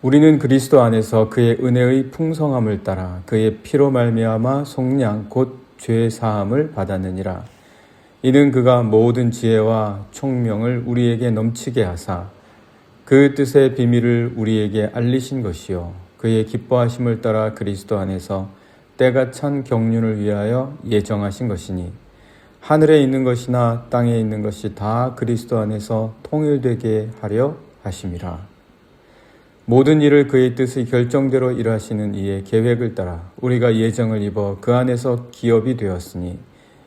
우리는 그리스도 안에서 그의 은혜의 풍성함을 따라 그의 피로 말미암아 속량 곧 죄 사함을 받았느니라. 이는 그가 모든 지혜와 총명을 우리에게 넘치게 하사 그 뜻의 비밀을 우리에게 알리신 것이요 그의 기뻐하심을 따라 그리스도 안에서 때가 찬 경륜을 위하여 예정하신 것이니 하늘에 있는 것이나 땅에 있는 것이 다 그리스도 안에서 통일되게 하려 하심이라. 모든 일을 그의 뜻의 결정대로 일하시는 이의 계획을 따라 우리가 예정을 입어 그 안에서 기업이 되었으니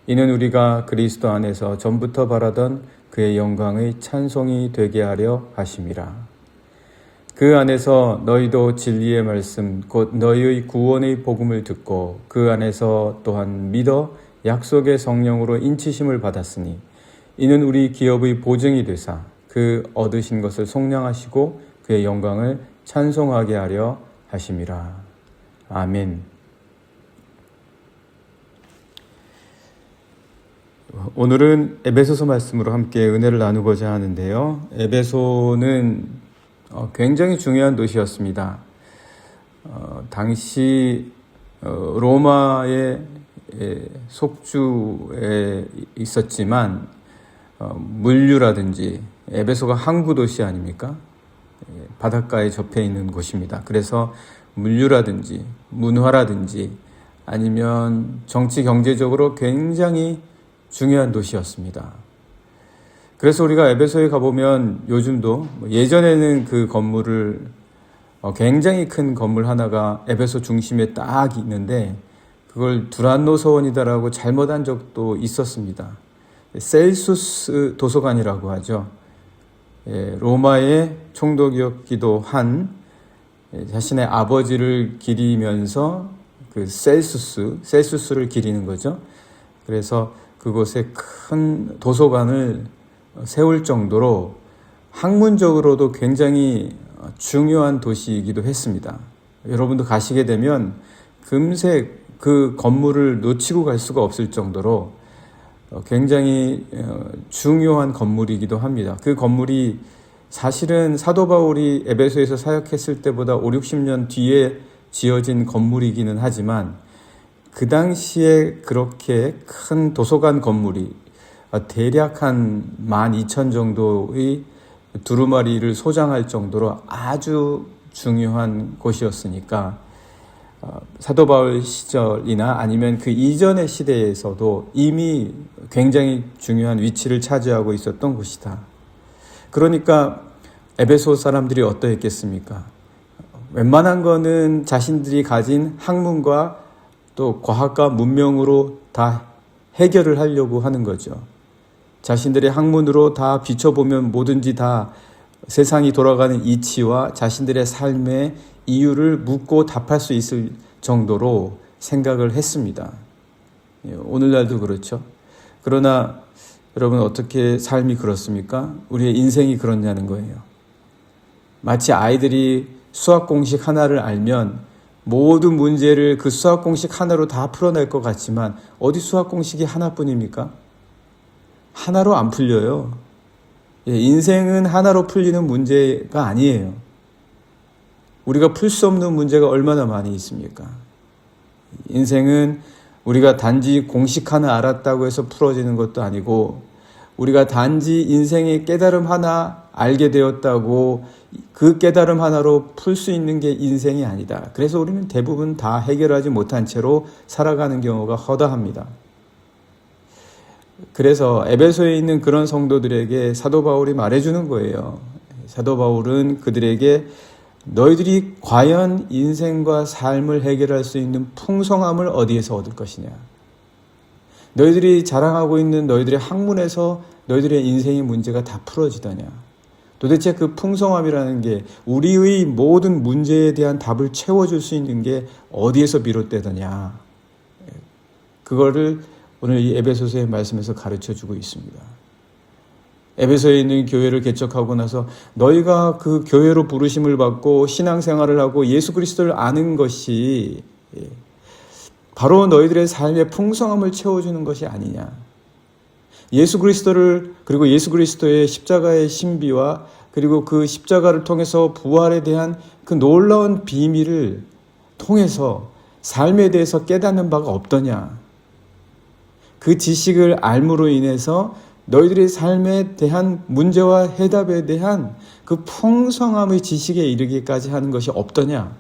이는 우리가 그리스도 안에서 전부터 바라던 그의 영광의 찬송이 되게 하려 하심이라. 그 안에서 너희도 진리의 말씀 곧 너희의 구원의 복음을 듣고 그 안에서 또한 믿어 약속의 성령으로 인치심을 받았으니 이는 우리 기업의 보증이 되사 그 얻으신 것을 속량하시고 그의 영광을 찬송하게 하려 하심이라. 아멘. 오늘은 에베소서 말씀으로 함께 은혜를 나누고자 하는데요. 에베소는 굉장히 중요한 도시였습니다. 당시 로마의 속주에 있었지만 물류라든지 에베소가 항구 도시 아닙니까? 바닷가에 접해 있는 곳입니다. 그래서 물류라든지 문화라든지 아니면 정치 경제적으로 굉장히 중요한 도시였습니다. 그래서 우리가 에베소에 가보면 요즘도 예전에는 그 건물을 굉장히 큰 건물 하나가 에베소 중심에 딱 있는데 그걸 두란노 서원이다라고 잘못한 적도 있었습니다. 셀수스 도서관이라고 하죠. 로마의 총독이었기도 한 자신의 아버지를 기리면서 그 셀수스를 기리는 거죠. 그래서 그곳에 큰 도서관을 세울 정도로 학문적으로도 굉장히 중요한 도시이기도 했습니다. 여러분도 가시게 되면 금세 그 건물을 놓치고 갈 수가 없을 정도로 굉장히 중요한 건물이기도 합니다. 그 건물이 사실은 사도 바울이 에베소에서 사역했을 때보다 5, 60년 뒤에 지어진 건물이기는 하지만 그 당시에 그렇게 큰 도서관 건물이 대략 한 12,000 정도의 두루마리를 소장할 정도로 아주 중요한 곳이었으니까 사도 바울 시절이나 아니면 그 이전의 시대에서도 이미 굉장히 중요한 위치를 차지하고 있었던 곳이다. 그러니까 에베소 사람들이 어떠했겠습니까? 웬만한 거는 자신들이 가진 학문과 또 과학과 문명으로 다 해결을 하려고 하는 거죠. 자신들의 학문으로 다 비춰보면 뭐든지 다 세상이 돌아가는 이치와 자신들의 삶의 이유를 묻고 답할 수 있을 정도로 생각을 했습니다. 오늘날도 그렇죠. 그러나 여러분 어떻게 삶이 그렇습니까? 우리의 인생이 그렇냐는 거예요. 마치 아이들이 수학 공식 하나를 알면 모든 문제를 그 수학 공식 하나로 다 풀어낼 것 같지만 어디 수학 공식이 하나뿐입니까? 하나로 안 풀려요. 인생은 하나로 풀리는 문제가 아니에요. 우리가 풀 수 없는 문제가 얼마나 많이 있습니까? 인생은 우리가 단지 공식 하나 알았다고 해서 풀어지는 것도 아니고 우리가 단지 인생의 깨달음 하나 알게 되었다고 그 깨달음 하나로 풀 수 있는 게 인생이 아니다. 그래서 우리는 대부분 다 해결하지 못한 채로 살아가는 경우가 허다합니다. 그래서 에베소에 있는 그런 성도들에게 사도 바울이 말해주는 거예요. 사도 바울은 그들에게 너희들이 과연 인생과 삶을 해결할 수 있는 풍성함을 어디에서 얻을 것이냐. 너희들이 자랑하고 있는 너희들의 학문에서 너희들의 인생의 문제가 다 풀어지더냐. 도대체 그 풍성함이라는 게 우리의 모든 문제에 대한 답을 채워줄 수 있는 게 어디에서 비롯되더냐. 그거를 오늘 이 에베소서의 말씀에서 가르쳐주고 있습니다. 에베소에 있는 교회를 개척하고 나서 너희가 그 교회로 부르심을 받고 신앙생활을 하고 예수 그리스도를 아는 것이 바로 너희들의 삶의 풍성함을 채워주는 것이 아니냐. 예수 그리스도를 그리고 예수 그리스도의 십자가의 신비와 그리고 그 십자가를 통해서 부활에 대한 그 놀라운 비밀을 통해서 삶에 대해서 깨닫는 바가 없더냐. 그 지식을 알므로 인해서 너희들의 삶에 대한 문제와 해답에 대한 그 풍성함의 지식에 이르기까지 하는 것이 없더냐.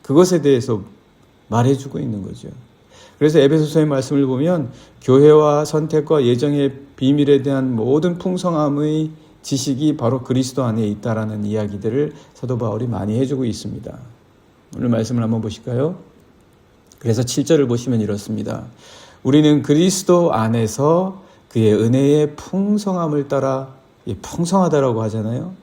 그것에 대해서 말해주고 있는 거죠. 그래서 에베소서의 말씀을 보면 교회와 선택과 예정의 비밀에 대한 모든 풍성함의 지식이 바로 그리스도 안에 있다라는 이야기들을 사도 바울이 많이 해주고 있습니다. 오늘 말씀을 한번 보실까요? 그래서 7절을 보시면 이렇습니다. 우리는 그리스도 안에서 그의 은혜의 풍성함을 따라, 풍성하다라고 하잖아요.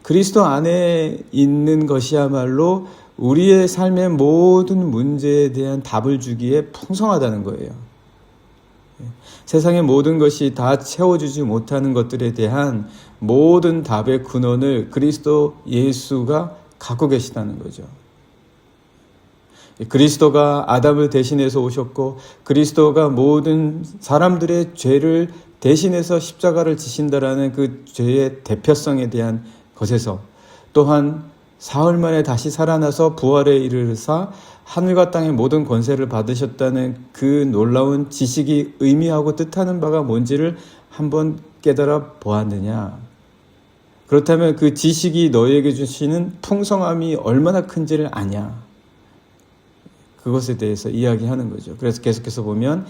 그리스도 안에 있는 것이야말로 우리의 삶의 모든 문제에 대한 답을 주기에 풍성하다는 거예요. 세상의 모든 것이 다 채워주지 못하는 것들에 대한 모든 답의 근원을 그리스도 예수가 갖고 계시다는 거죠. 그리스도가 아담을 대신해서 오셨고 그리스도가 모든 사람들의 죄를 대신해서 십자가를 지신다라는 그 죄의 대표성에 대한 것에서 또한 사흘 만에 다시 살아나서 부활에 이르르사 하늘과 땅의 모든 권세를 받으셨다는 그 놀라운 지식이 의미하고 뜻하는 바가 뭔지를 한번 깨달아 보았느냐. 그렇다면 그 지식이 너희에게 주시는 풍성함이 얼마나 큰지를 아냐. 그것에 대해서 이야기하는 거죠. 그래서 계속해서 보면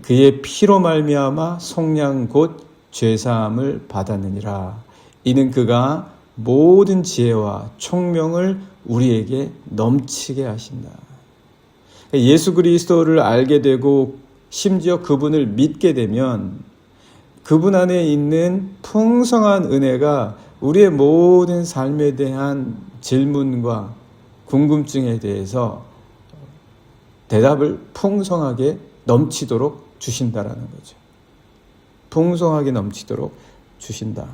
그의 피로 말미암아 속량 곧 죄사함을 받았느니라. 이는 그가 모든 지혜와 총명을 우리에게 넘치게 하신다. 예수 그리스도를 알게 되고 심지어 그분을 믿게 되면 그분 안에 있는 풍성한 은혜가 우리의 모든 삶에 대한 질문과 궁금증에 대해서 대답을 풍성하게 넘치도록 주신다라는 거죠. 풍성하게 넘치도록 주신다.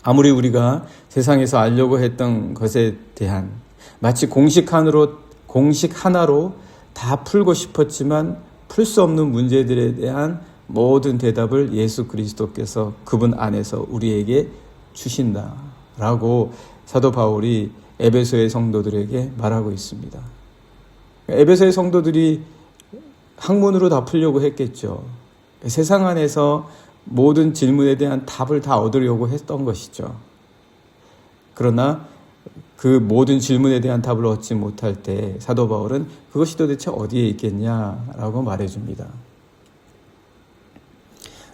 아무리 우리가 세상에서 알려고 했던 것에 대한 마치 공식 하나로 다 풀고 싶었지만 풀 수 없는 문제들에 대한 모든 대답을 예수 그리스도께서 그분 안에서 우리에게 주신다라고 사도 바울이 에베소의 성도들에게 말하고 있습니다. 에베소의 성도들이 학문으로 다 풀려고 했겠죠. 세상 안에서 모든 질문에 대한 답을 다 얻으려고 했던 것이죠. 그러나 그 모든 질문에 대한 답을 얻지 못할 때 사도 바울은 그것이 도대체 어디에 있겠냐라고 말해줍니다.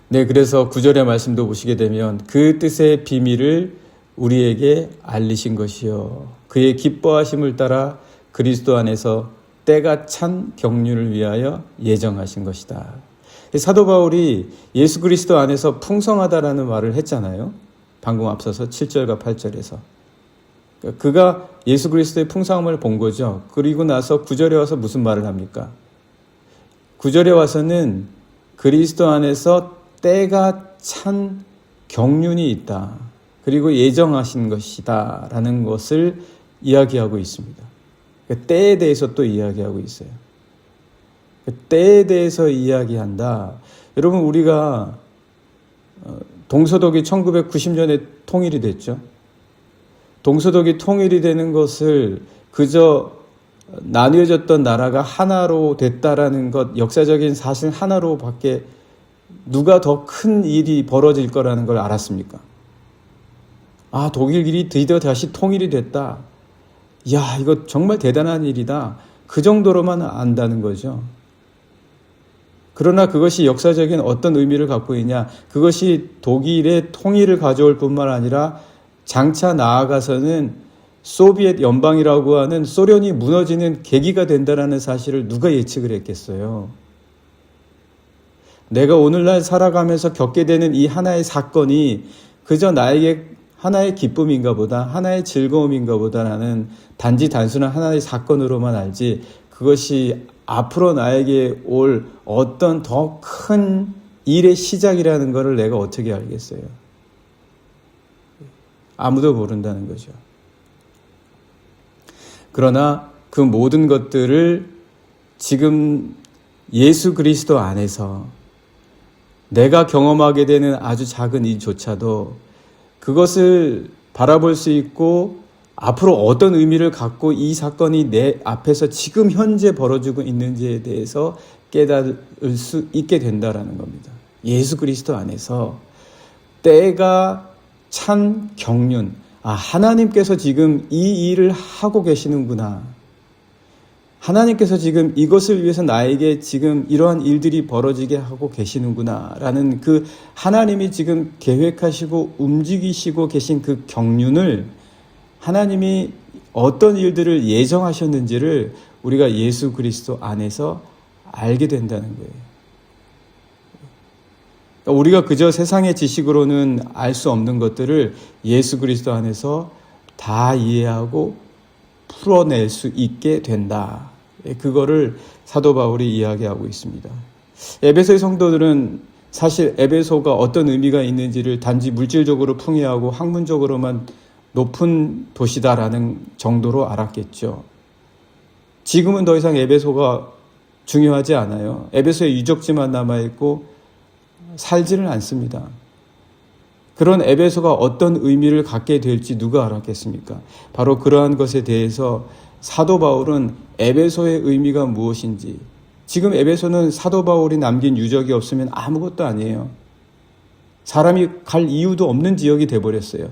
네, 그래서 9절의 말씀도 보시게 되면 그 뜻의 비밀을 우리에게 알리신 것이요 그의 기뻐하심을 따라 그리스도 안에서 때가 찬 경륜을 위하여 예정하신 것이다. 사도 바울이 예수 그리스도 안에서 풍성하다라는 말을 했잖아요. 방금 앞서서 7절과 8절에서. 그가 예수 그리스도의 풍성함을 본 거죠. 그리고 나서 9절에 와서 무슨 말을 합니까? 9절에 와서는 그리스도 안에서 때가 찬 경륜이 있다. 그리고 예정하신 것이다. 라는 것을 이야기하고 있습니다. 때에 대해서 또 이야기하고 있어요. 때에 대해서 이야기한다. 여러분 우리가 동서독이 1990년에 통일이 됐죠. 동서독이 통일이 되는 것을 그저 나뉘어졌던 나라가 하나로 됐다라는 것, 역사적인 사실 하나로밖에 누가 더 큰 일이 벌어질 거라는 걸 알았습니까? 아, 독일이 드디어 다시 통일이 됐다. 야, 이거 정말 대단한 일이다. 그 정도로만 안다는 거죠. 그러나 그것이 역사적인 어떤 의미를 갖고 있냐? 그것이 독일의 통일을 가져올 뿐만 아니라 장차 나아가서는 소비에트 연방이라고 하는 소련이 무너지는 계기가 된다는 사실을 누가 예측을 했겠어요? 내가 오늘날 살아가면서 겪게 되는 이 하나의 사건이 그저 나에게 하나의 기쁨인가 보다, 하나의 즐거움인가 보다라는 단순한 하나의 사건으로만 알지 그것이 앞으로 나에게 올 어떤 더 큰 일의 시작이라는 것을 내가 어떻게 알겠어요? 아무도 모른다는 거죠. 그러나 그 모든 것들을 지금 예수 그리스도 안에서 내가 경험하게 되는 아주 작은 일조차도 그것을 바라볼 수 있고 앞으로 어떤 의미를 갖고 이 사건이 내 앞에서 지금 현재 벌어지고 있는지에 대해서 깨달을 수 있게 된다라는 겁니다. 예수 그리스도 안에서 때가 찬 경륜, 하나님께서 지금 이 일을 하고 계시는구나. 하나님께서 지금 이것을 위해서 나에게 지금 이러한 일들이 벌어지게 하고 계시는구나 라는 그 하나님이 지금 계획하시고 움직이시고 계신 그 경륜을 하나님이 어떤 일들을 예정하셨는지를 우리가 예수 그리스도 안에서 알게 된다는 거예요. 그러니까 우리가 그저 세상의 지식으로는 알 수 없는 것들을 예수 그리스도 안에서 다 이해하고 풀어낼 수 있게 된다. 그거를 사도 바울이 이야기하고 있습니다. 에베소의 성도들은 사실 에베소가 어떤 의미가 있는지를 단지 물질적으로 풍요하고 학문적으로만 높은 도시다라는 정도로 알았겠죠. 지금은 더 이상 에베소가 중요하지 않아요. 에베소에 유적지만 남아있고 살지를 않습니다. 그런 에베소가 어떤 의미를 갖게 될지 누가 알았겠습니까? 바로 그러한 것에 대해서 사도 바울은 에베소의 의미가 무엇인지, 지금 에베소는 사도 바울이 남긴 유적이 없으면 아무것도 아니에요. 사람이 갈 이유도 없는 지역이 돼버렸어요.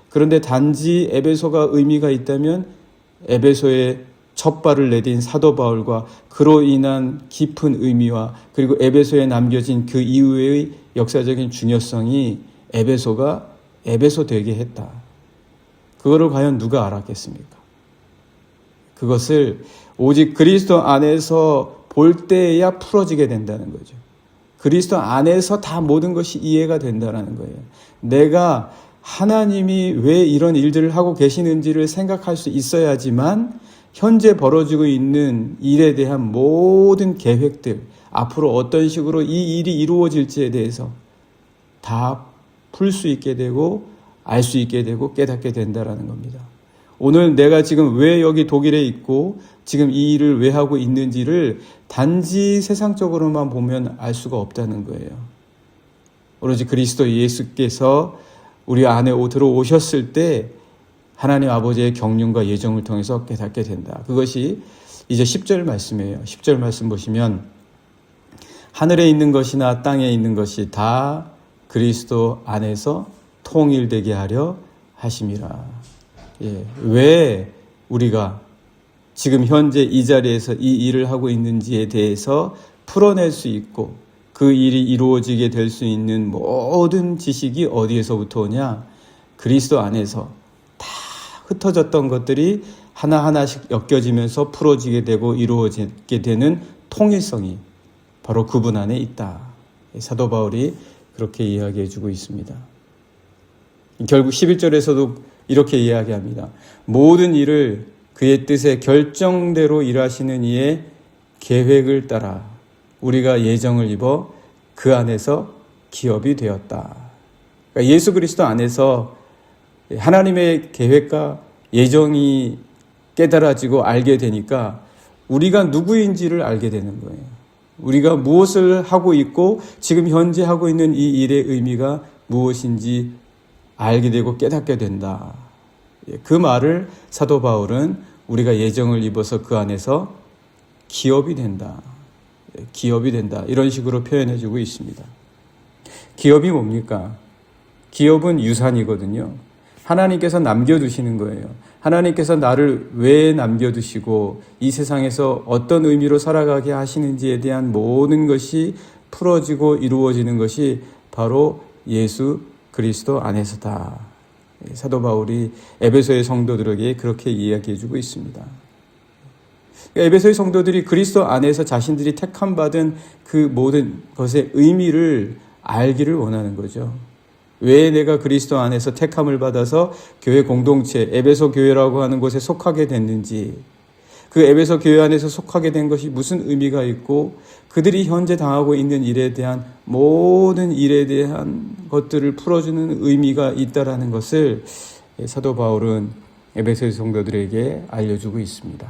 그런데 단지 에베소가 의미가 있다면 에베소에 첫 발을 내딘 사도 바울과 그로 인한 깊은 의미와 그리고 에베소에 남겨진 그 이후의 역사적인 중요성이 에베소가 에베소 되게 했다. 그거를 과연 누가 알았겠습니까? 그것을 오직 그리스도 안에서 볼 때에야 풀어지게 된다는 거죠. 그리스도 안에서 다 모든 것이 이해가 된다는 거예요. 내가 하나님이 왜 이런 일들을 하고 계시는지를 생각할 수 있어야지만 현재 벌어지고 있는 일에 대한 모든 계획들, 앞으로 어떤 식으로 이 일이 이루어질지에 대해서 다 풀 수 있게 되고 알 수 있게 되고 깨닫게 된다는 겁니다. 오늘 내가 지금 왜 여기 독일에 있고 지금 이 일을 왜 하고 있는지를 단지 세상적으로만 보면 알 수가 없다는 거예요. 오로지 그리스도 예수께서 우리 안에 들어오셨을 때 하나님 아버지의 경륜과 예정을 통해서 깨닫게 된다. 그것이 이제 10절 말씀이에요. 10절 말씀 보시면 하늘에 있는 것이나 땅에 있는 것이 다 그리스도 안에서 통일되게 하려 하심이라. 왜 우리가 지금 현재 이 자리에서 이 일을 하고 있는지에 대해서 풀어낼 수 있고 그 일이 이루어지게 될 수 있는 모든 지식이 어디에서부터 오냐? 그리스도 안에서 다 흩어졌던 것들이 하나하나씩 엮여지면서 풀어지게 되고 이루어지게 되는 통일성이 바로 그분 안에 있다. 사도 바울이 그렇게 이야기해 주고 있습니다. 결국 11절에서도 이렇게 이야기합니다. 모든 일을 그의 뜻에 결정대로 일하시는 이의 계획을 따라 우리가 예정을 입어 그 안에서 기업이 되었다. 그러니까 예수 그리스도 안에서 하나님의 계획과 예정이 깨달아지고 알게 되니까 우리가 누구인지를 알게 되는 거예요. 우리가 무엇을 하고 있고 지금 현재 하고 있는 이 일의 의미가 무엇인지 알게 되고 깨닫게 된다. 그 말을 사도 바울은 우리가 예정을 입어서 그 안에서 기업이 된다. 기업이 된다. 이런 식으로 표현해주고 있습니다. 기업이 뭡니까? 기업은 유산이거든요. 하나님께서 남겨두시는 거예요. 하나님께서 나를 왜 남겨두시고 이 세상에서 어떤 의미로 살아가게 하시는지에 대한 모든 것이 풀어지고 이루어지는 것이 바로 예수 그리스도 안에서다. 사도 바울이 에베소의 성도들에게 그렇게 이야기해주고 있습니다. 에베소의 성도들이 그리스도 안에서 자신들이 택함받은 그 모든 것의 의미를 알기를 원하는 거죠. 왜 내가 그리스도 안에서 택함을 받아서 교회 공동체, 에베소 교회라고 하는 곳에 속하게 됐는지, 그 에베소 교회 안에서 속하게 된 것이 무슨 의미가 있고 그들이 현재 당하고 있는 일에 대한 모든 일에 대한 것들을 풀어주는 의미가 있다라는 것을 사도 바울은 에베소의 성도들에게 알려주고 있습니다.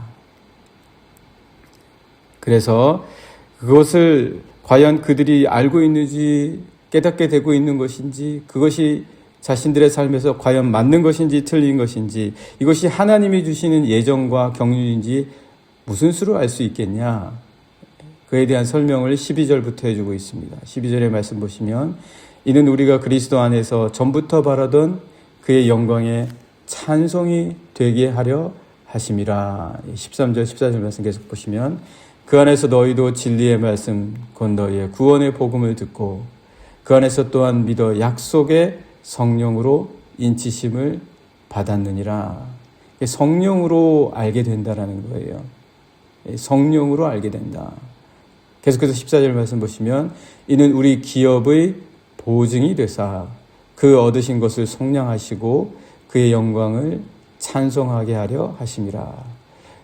그래서 그것을 과연 그들이 알고 있는지 깨닫게 되고 있는 것인지, 그것이 자신들의 삶에서 과연 맞는 것인지 틀린 것인지, 이것이 하나님이 주시는 예정과 경륜인지 무슨 수로 알 수 있겠냐? 그에 대한 설명을 12절부터 해주고 있습니다. 12절의 말씀 보시면, 이는 우리가 그리스도 안에서 전부터 바라던 그의 영광에 찬송이 되게 하려 하심이라. 13절 14절 말씀 계속 보시면, 그 안에서 너희도 진리의 말씀 곧 너희의 구원의 복음을 듣고 그 안에서 또한 믿어 약속의 성령으로 인치심을 받았느니라. 성령으로 알게 된다라는 거예요. 성령으로 알게 된다. 계속해서 14절 말씀 보시면, 이는 우리 기업의 보증이 되사 그 얻으신 것을 속량하시고 그의 영광을 찬송하게 하려 하심이라.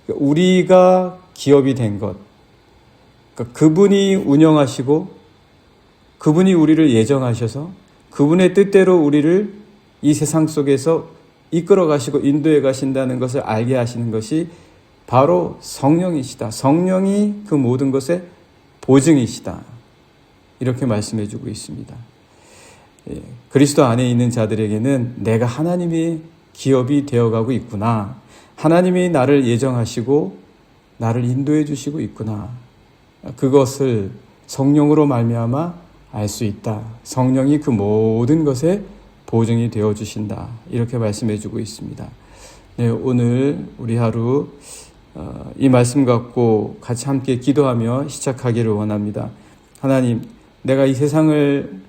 우리가 기업이 된 것, 그러니까 그분이 운영하시고 그분이 우리를 예정하셔서 그분의 뜻대로 우리를 이 세상 속에서 이끌어 가시고 인도해 가신다는 것을 알게 하시는 것이 바로 성령이시다. 성령이 그 모든 것의 보증이시다. 이렇게 말씀해 주고 있습니다. 그리스도 안에 있는 자들에게는 내가 하나님의 기업이 되어가고 있구나. 하나님이 나를 예정하시고 나를 인도해 주시고 있구나. 그것을 성령으로 말미암아 알 수 있다. 성령이 그 모든 것에 보증이 되어 주신다. 이렇게 말씀해 주고 있습니다. 네, 오늘 우리 하루 이 말씀 갖고 같이 함께 기도하며 시작하기를 원합니다. 하나님, 내가 이 세상을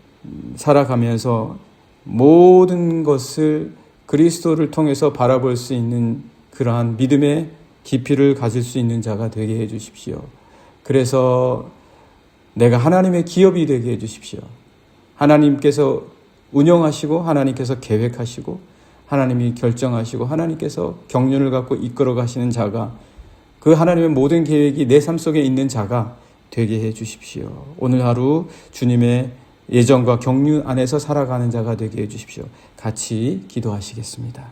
살아가면서 모든 것을 그리스도를 통해서 바라볼 수 있는 그러한 믿음의 깊이를 가질 수 있는 자가 되게 해 주십시오. 그래서 내가 하나님의 기업이 되게 해 주십시오. 하나님께서 운영하시고 하나님께서 계획하시고 하나님이 결정하시고 하나님께서 경륜을 갖고 이끌어 가시는 자가, 그 하나님의 모든 계획이 내 삶 속에 있는 자가 되게 해 주십시오. 오늘 하루 주님의 예정과 경륜 안에서 살아가는 자가 되게 해 주십시오. 같이 기도하시겠습니다.